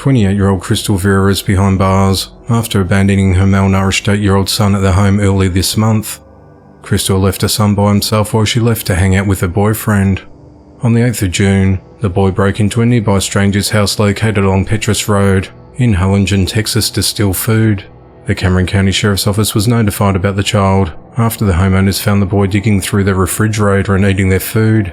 28-year-old Crystal Vera is behind bars after abandoning her malnourished 8-year-old son at the home early this month. Crystal left her son by himself while she left to hang out with her boyfriend. On the 8th of June, the boy broke into a nearby stranger's house located along Petrus Road in Harlingen, Texas to steal food. The Cameron County Sheriff's Office was notified about the child after the homeowners found the boy digging through their refrigerator and eating their food.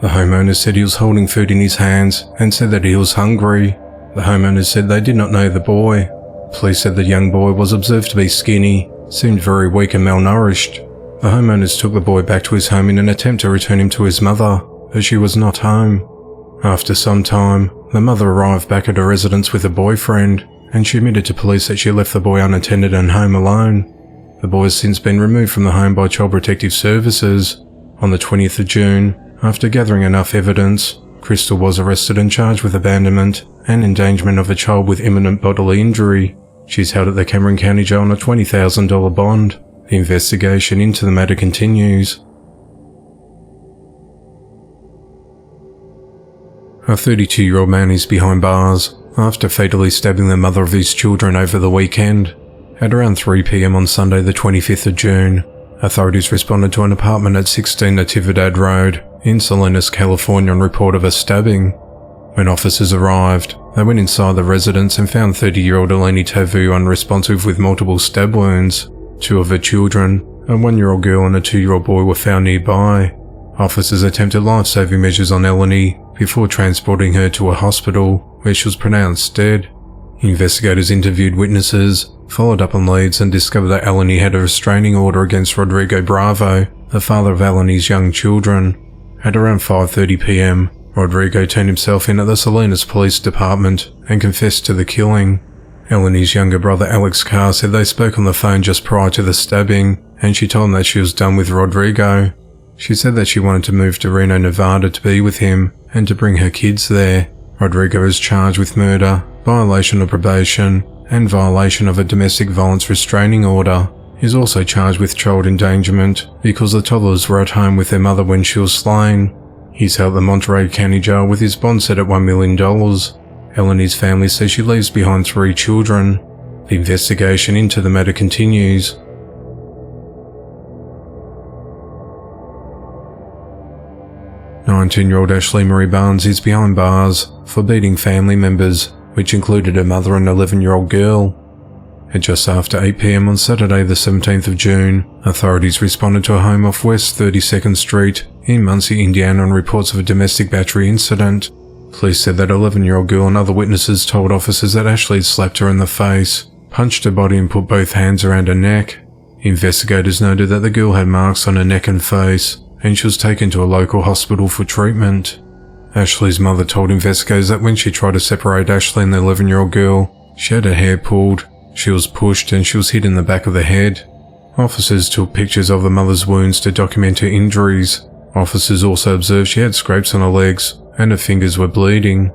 The homeowners said he was holding food in his hands and said that he was hungry. The homeowners said they did not know the boy. Police said the young boy was observed to be skinny, seemed very weak and malnourished. The homeowners took the boy back to his home in an attempt to return him to his mother, but she was not home. After some time, the mother arrived back at her residence with her boyfriend, and she admitted to police that she left the boy unattended and home alone. The boy has since been removed from the home by Child Protective Services. On the 20th of June, after gathering enough evidence, Crystal was arrested and charged with abandonment and endangerment of a child with imminent bodily injury. She's held at the Cameron County Jail on a $20,000 bond. The investigation into the matter continues. A 32-year-old man is behind bars after fatally stabbing the mother of his children over the weekend. At around 3 p.m. on Sunday the 25th of June, authorities responded to an apartment at 16 Natividad Road in Salinas, California on report of a stabbing. When officers arrived, they went inside the residence and found 30-year-old Eleni Tavu unresponsive with multiple stab wounds. 2 of her children, a 1-year-old girl and a 2-year-old boy, were found nearby. Officers attempted life-saving measures on Eleni before transporting her to a hospital, where she was pronounced dead. Investigators interviewed witnesses, followed up on leads, and discovered that Eleni had a restraining order against Rodrigo Bravo, the father of Eleni's young children. At around 5:30 p.m, Rodrigo turned himself in at the Salinas Police Department and confessed to the killing. Eleni's younger brother Alex Carr said they spoke on the phone just prior to the stabbing, and she told him that she was done with Rodrigo. She said that she wanted to move to Reno, Nevada to be with him and to bring her kids there. Rodrigo is charged with murder, violation of probation, and violation of a domestic violence restraining order. He is also charged with child endangerment because the toddlers were at home with their mother when she was slain. He's held at the Monterey County Jail with his bond set at $1 million. Eleni's family says she leaves behind 3 children. The investigation into the matter continues. "19-year-old Ashley Marie Barnes is behind bars for beating family members, which included her mother and 11-year-old girl. At just after 8 p.m. on Saturday the 17th of June, authorities responded to a home off West 32nd Street in Muncie, Indiana on reports of a domestic battery incident. Police said that 11-year-old girl and other witnesses told officers that Ashley had slapped her in the face, punched her body and put both hands around her neck. Investigators noted that the girl had marks on her neck and face, and she was taken to a local hospital for treatment. Ashley's mother told investigators that when she tried to separate Ashley and the 11-year-old girl, she had her hair pulled, she was pushed, and she was hit in the back of the head. Officers took pictures of the mother's wounds to document her injuries. Officers also observed she had scrapes on her legs and her fingers were bleeding.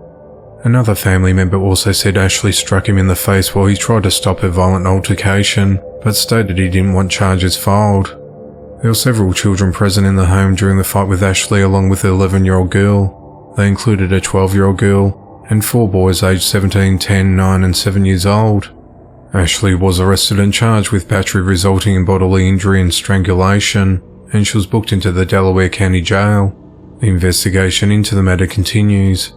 Another family member also said Ashley struck him in the face while he tried to stop a violent altercation, but stated he didn't want charges filed. There were several children present in the home during the fight with Ashley along with the 11-year-old girl. They included a 12-year-old girl and 4 boys aged 17, 10, 9 and 7 years old. Ashley was arrested and charged with battery resulting in bodily injury and strangulation, and she was booked into the Delaware County Jail. The investigation into the matter continues.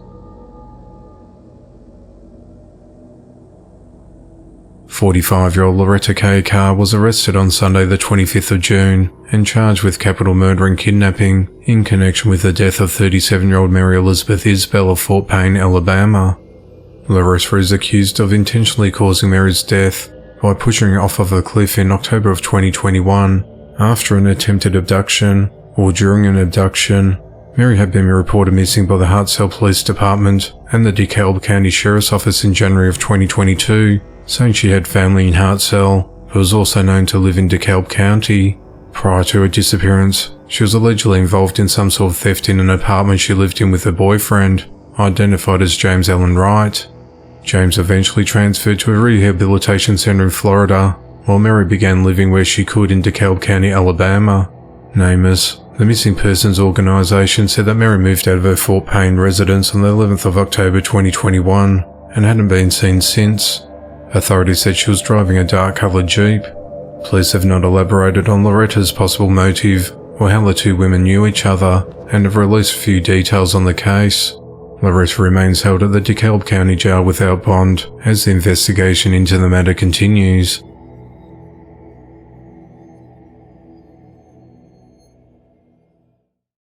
45-year-old Loretta K. Carr was arrested on Sunday the 25th of June and charged with capital murder and kidnapping in connection with the death of 37-year-old Mary Elizabeth Isbell of Fort Payne, Alabama. Loretta is accused of intentionally causing Mary's death by pushing her off of a cliff in October of 2021 after an attempted abduction or during an abduction. Mary had been reported missing by the Hartselle Police Department and the DeKalb County Sheriff's Office in January of 2022, saying she had family in Hartselle, but was also known to live in DeKalb County. Prior to her disappearance, she was allegedly involved in some sort of theft in an apartment she lived in with her boyfriend, identified as James Allen Wright. James eventually transferred to a rehabilitation center in Florida, while Mary began living where she could in DeKalb County, Alabama. NamUs, the missing persons organization, said that Mary moved out of her Fort Payne residence on the 11th of October 2021 and hadn't been seen since. Authorities said she was driving a dark-coloured Jeep. Police have not elaborated on Loretta's possible motive or how the two women knew each other, and have released few details on the case. Loretta remains held at the DeKalb County Jail without bond as the investigation into the matter continues.